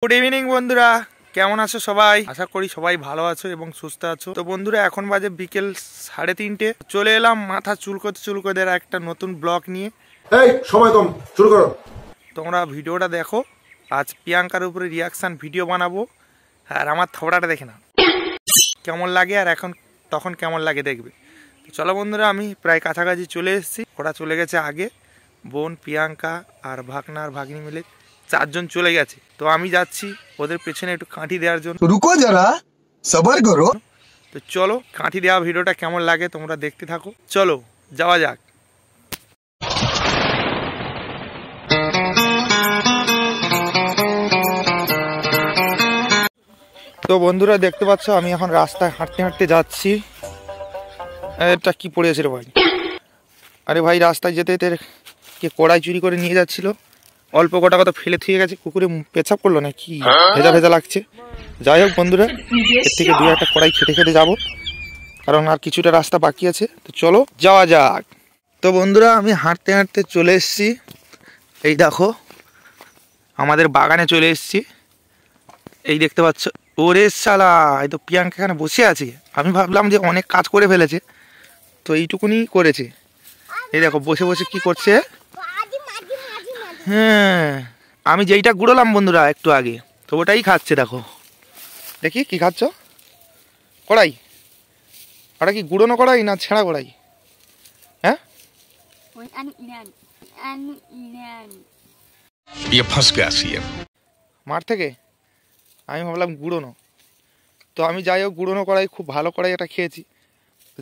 Good evening বন্ধুরা, কেমন আছো সবাই? আশা করি সবাই ভালো আছো এবং সুস্থ আছো। তো বন্ধুরা, এখন বাজে বিকেল 3:30। চলে এলাম মাথা চুলকোদের একটা নতুন ব্লগ নিয়ে। এই সময় কম, শুরু করো। তোমরা ভিডিওটা দেখো। আজ প্রিয়াঙ্কার উপরে রিয়াকশন ভিডিও বানাবো, আর আমার থবড়াটা দেখে না কেমন লাগে, আর এখন তখন কেমন লাগে দেখবে। তো চলো বন্ধুরা, আমি প্রায় কাছাকাছি চলে এসেছি। ওরা চলে গেছে আগে, বোন, প্রিয়াঙ্কা আর ভাগনা আর ভাগ্নি মিলে 4 জন চলে গেছে। তো আমি যাচ্ছি ওদের পেছনে একটু কাঁঠি দেওয়ার জন্য। রুকো যারা, সবার করো। তো চলো, কাঁঠি দেওয়া ভিডিওটা কেমন লাগে তোমরা দেখতে থাকো। চলো যাওয়া যাক। তো বন্ধুরা দেখতে পাচ্ছ, আমি এখন রাস্তায় হাঁটতে হাঁটতে যাচ্ছি। এটা কি পড়েছে রে ভাই? আরে ভাই, রাস্তায় যেতে যেতে কে কড়াই চুরি করে নিয়ে যাচ্ছিল। অল্প কটা কথা ফেলে থুয়ে গেছে, কুকুরে পেছাব করলো না কি, ভেজা ভেজা লাগছে। যাই হোক বন্ধুরা, এর থেকে 2-1টা কড়াই খেতে খেতে যাবো, কারণ আর কিছুটা রাস্তা বাকি আছে। তো চলো যাওয়া যাক। তো বন্ধুরা, আমি হাঁটতে হাঁটতে চলে এসেছি। এই দেখো, আমাদের বাগানে চলে এসেছি। এই দেখতে পাচ্ছ, ওরে শালা, এই তো প্রিয়াঙ্কা এখানে বসে আছে। আমি ভাবলাম যে অনেক কাজ করে ফেলেছে, তো এইটুকুনি করেছে। এই দেখো বসে বসে কি করছে। হ্যাঁ, আমি যেইটা গুঁড়োলাম বন্ধুরা একটু আগে, তো ওটাই খাচ্ছে। দেখো দেখি কি খাচ্ছ। কড়াই, ওটা কি গুঁড়োনো কড়াই না ছেঁড়া কড়াই? হ্যাঁ, মাঠ থেকে আমি ভাবলাম গুঁড়োনো। তো আমি যাই হোক, গুঁড়োনো কড়াই, খুব ভালো কড়াই এটা খেয়েছি।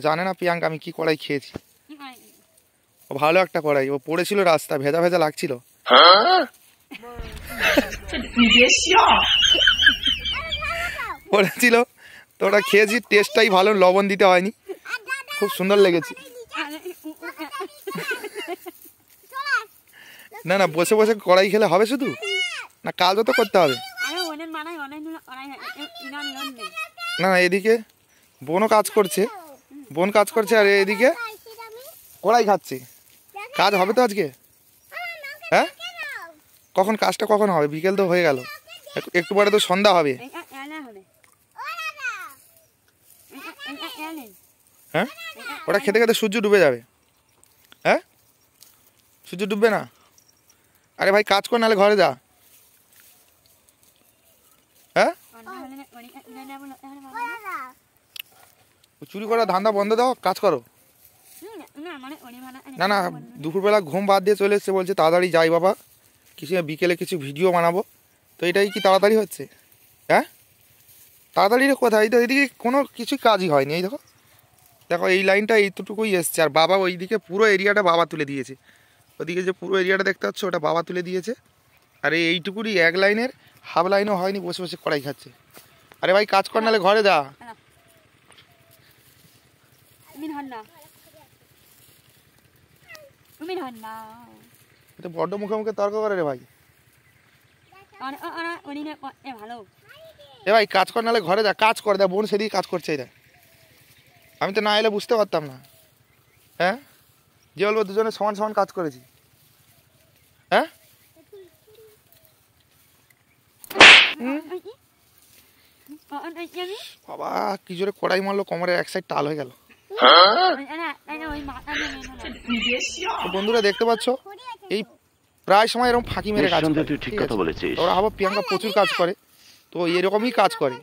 জানে না প্রিয়াঙ্কা আমি কি কড়াই খেয়েছি। ও ভালো একটা কড়াই, ও পড়েছিল রাস্তা, ভেজা ভেজা লাগছিল। পড়েছিল, তো ওটা খেয়েছি, টেস্টটাই ভালো, লবণ দিতে হয়নি, খুব সুন্দর লেগেছে। না না, বসে বসে কড়াই খেলে হবে শুধু, না কাজও তো করতে হবে। না না, এদিকে বোনও কাজ করছে, বোন কাজ করছে, আর এদিকে কড়াই খাচ্ছে। কাজ হবে তো আজকে? হ্যাঁ, কখন কাজটা কখন হবে? বিকেল তো হয়ে গেল, একটু পরে তো সন্ধ্যা হবে। হ্যাঁ, ওটা খেতে খেতে সূর্য ডুবে যাবে। হ্যাঁ, সূর্য ডুববে না। আরে ভাই কাজ কর, নাহলে ঘরে যা। হ্যাঁ, চুরি করার ধান্দা বন্ধ দাও, কাজ করো। না না, দুপুরবেলা ঘুম বাদ দিয়ে চলে এসছে, বলছে তাড়াতাড়ি যাই বাবা, কিছু বিকেলে কিছু ভিডিও বানাবো। তো এটাই কি তাড়াতাড়ি হচ্ছে? হ্যাঁ, তাড়াতাড়ি কোথায়? তো এইদিকে কোনো কিছু কাজই হয়নি। এই দেখো দেখো, এই লাইনটা এইটুকুই এসছে, আর বাবা ওইদিকে পুরো এরিয়াটা বাবা তুলে দিয়েছে। ওদিকে যে পুরো এরিয়াটা দেখতে পাচ্ছ, ওটা বাবা তুলে দিয়েছে। আর এইটুকুনি এক লাইনের, হাফ লাইনও হয়নি, বসে বসে কড়াই খাচ্ছে। আরে ভাই কাজ কর, নাহলে ঘরে যা। এটা বড্ড মুখে মুখে তর্ক করে রে ভাই। এ ভাই কাজ কর, নাহলে ঘরে যা। কাজ কর, দেখ বোন সেদিকে কাজ করছে। এটা আমি তো না এলে বুঝতে পারতাম না। হ্যাঁ, যে বলবো দুজনে সমান সমান কাজ করেছি। হ্যাঁ, বাবা কি জোরে কড়াই মারলো, কোমরের এক সাইড টাল হয়ে গেল। বন্ধুরা দেখতে পাচ্ছ, এই প্রায় সময় এরকম ফাঁকি মেরে কাজ করে। ঠিক কথা বলেছিস। ওরা ভাবো প্রিয়াঙ্কা প্রচুর কাজ করে, তো এরকমই কাজ করে।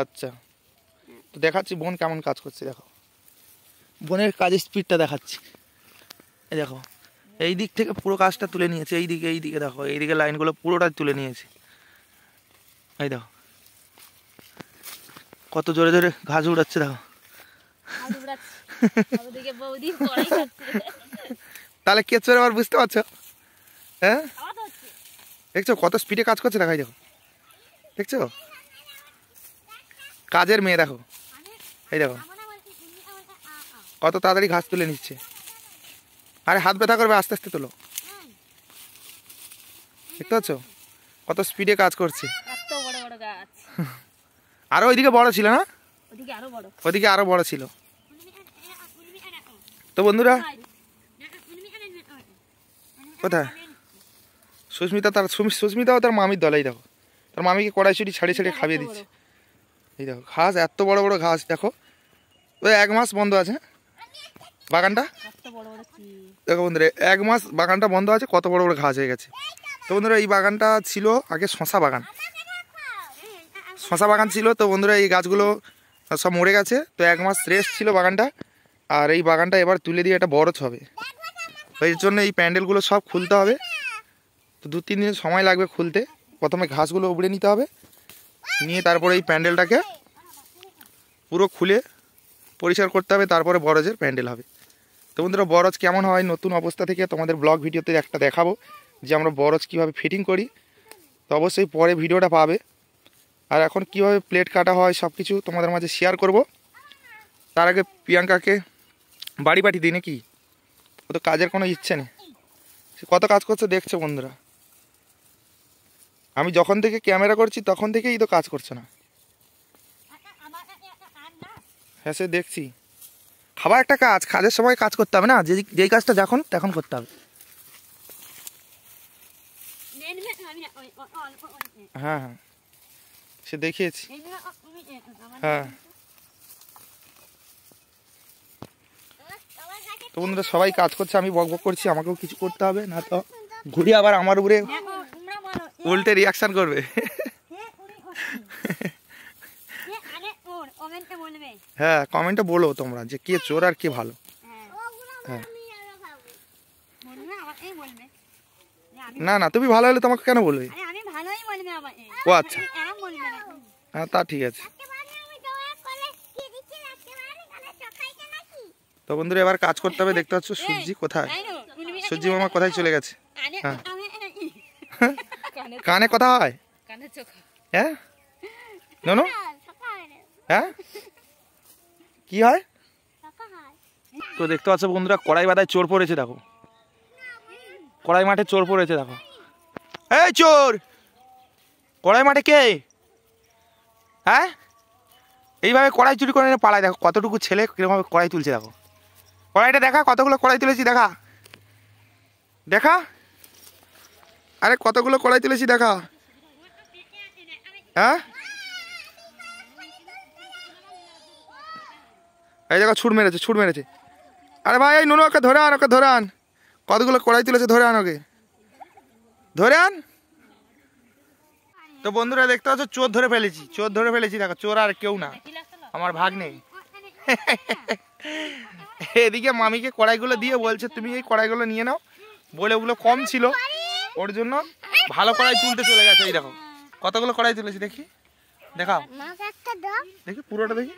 আচ্ছা, তো দেখাচ্ছি বোন কেমন কাজ করছে। দেখো বোনের কাজের স্পিডটা দেখাচ্ছি। এই দেখো, এই দিক থেকে পুরো কাজটা তুলে নিয়েছে। এইদিকে দেখো, এইদিকে লাইনগুলো পুরোটা তুলে নিয়েছে। এই দেখো কত জোরে জোরে ঘাস উড়াচ্ছে। দেখো তাহলে কে চোর আবার বুঝতে পারছো? হ্যাঁ, দেখছো কত স্পিডে কাজ করছে। দেখাই দেখো, দেখছো কাজের মেয়ে। দেখো এই দেখো কত তাড়াতাড়ি ঘাস তুলে নিচ্ছে। আরে হাত ব্যথা করবে, আস্তে আস্তে তোলো। দেখতে পাচ্ছ কত স্পিডে কাজ করছে। আরো ওইদিকে বড় ছিল না? ওইদিকে আরো বড় ছিল। তো বন্ধুরা কোথায় সুস্মিতাও তার মামির দলেই দেখো, তার মামিকে কড়াইশুঁটি ছাড়িয়ে ছাড়িয়ে খাইয়ে দিচ্ছে। এই দেখো ঘাস, এত বড় বড় ঘাস দেখো। ওই 1 মাস বন্ধ আছে বাগানটা, দেখো বন্ধুরা 1 মাস বাগানটা বন্ধ আছে, কত বড় বড় ঘাস হয়ে গেছে। তো বন্ধুরা এই বাগানটা ছিল আগে শশা বাগান ছিল। তো বন্ধুরা এই গাছগুলো সব মরে গেছে, তো 1 মাস রেস্ট ছিল বাগানটা। আর এই বাগানটা এবার তুলে দিয়ে একটা বরজ হবে, এর জন্য এই প্যান্ডেলগুলো সব খুলতে হবে। তো 2-3 দিন সময় লাগবে খুলতে। প্রথমে ঘাসগুলো উপড়ে নিতে হবে, নিয়ে তারপরে এই প্যান্ডেলটাকে পুরো খুলে পরিষ্কার করতে হবে, তারপরে বরজের প্যান্ডেল হবে। তো বন্ধুরা বরজ কেমন হয় নতুন অবস্থা থেকে তোমাদের ব্লগ ভিডিওতে একটা দেখাবো, যে আমরা বরজ কীভাবে ফিটিং করি। তো অবশ্যই পরে ভিডিওটা পাবে। আর এখন কীভাবে প্লেট কাটা হয় সব কিছু তোমাদের মাঝে শেয়ার করব। তার আগে প্রিয়াঙ্কাকে বাড়ি পাঠিয়ে দিই নাকি, ও তো কাজের কোনো ইচ্ছে নেই, সে কত কাজ করছে দেখছে বন্ধুরা। আমি যখন থেকে ক্যামেরা করছি তখন থেকেই তো কাজ করছে না। হ্যাঁ সে দেখছি, খাবার একটা কাজ, কাজের সময় কাজ করতে হবে না, যেই কাজটা যখন তখন করতে হবে। হ্যাঁ হ্যাঁ সে দেখিয়েছি। হ্যাঁ তো বন্ধুরা সবাই কাজ করছে, আমি বকবক করছি, আমাকেও কিছু করতে হবে, না তো ঘুরে আবার আমার উপরে উল্টে রিয়াকশন করবে। হ্যাঁ কমেন্টে বলো তোমরা যে কে চোর আর কে ভালো। হ্যাঁ না না তুমি ভালো হলে তোমাকে কেন বলবে? ও আচ্ছা হ্যাঁ তা ঠিক আছে। তো বন্ধুরা এবার কাজ করতে হবে, দেখতে পাচ্ছ সূর্যি কোথায়, সূর্যি মামা কোথায় চলে গেছে। হ্যাঁ কানে কথা হয়, হ্যাঁ ননু হ্যাঁ কি হয়? তো দেখতে পাচ্ছ বন্ধুরা কড়াই বাদায় চোর পড়েছে, দেখো কড়াই মাঠে চোর পড়েছে দেখো। এই চোর কড়াই মাঠে কে? হ্যাঁ এইভাবে কড়াই চুরি করে পালায়, দেখো কতটুকু ছেলে কিরকমভাবে কড়াই তুলছে, দেখো কড়াইটা দেখা, কতগুলো কড়াই তুলেছি দেখা দেখা, আরে কতগুলো কড়াই তুলেছি দেখা। হ্যাঁ এই দেখো ছুট মেরেছে। আরে ভাই এই নুনু ওকে ধরে আন, কতগুলো কড়াই তুলেছে, ধরে আন ওকে, ধরে আন। তো বন্ধুরা দেখতে পাচ্ছ চোর ধরে ফেলেছি দেখো, চোর আর কেউ না আমার ভাগ্নে। এদিকে মামিকে কড়াইগুলো দিয়ে বলছে তুমি এই কড়াইগুলো নিয়ে নাও, বলে ওগুলো কম ছিল ওর জন্য ভালো কড়াই তুলতে চলে গেছে। এই দেখো কতগুলো কড়াই তুলেছি দেখি, দেখাও দেখি পুরোটা দেখি,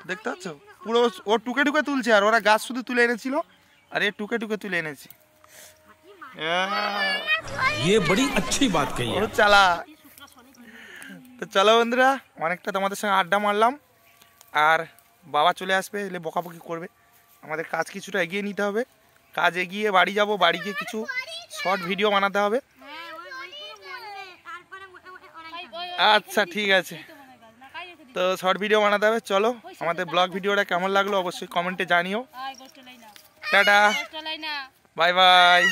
দেখতে পাচ্ছ পুরো ও টুকে তুলছে, আর ওরা গাছ শুধু তুলে এনেছিল আর এ টুকে তুলে এনেছি। ये बड़ी अच्छी बात कही है। চালা। তো চলো বন্ধুরা অনেকটা তোমাদের সঙ্গে আড্ডা মারলাম, আর বাবা চলে আসবে, এলে বকাবকি করবে, আমাদের কাজ কিছুটা এগিয়ে নিতে হবে। কাজ এগিয়ে বাড়ি যাব, বাড়ি গিয়ে কিছু শর্ট ভিডিও বানাতে হবে। আচ্ছা ঠিক আছে, তো শর্ট ভিডিও বানাতে হবে। চলো আমাদের ব্লগ ভিডিওটা কেমন লাগলো অবশ্যই কমেন্টে জানিও। Tata bye bye.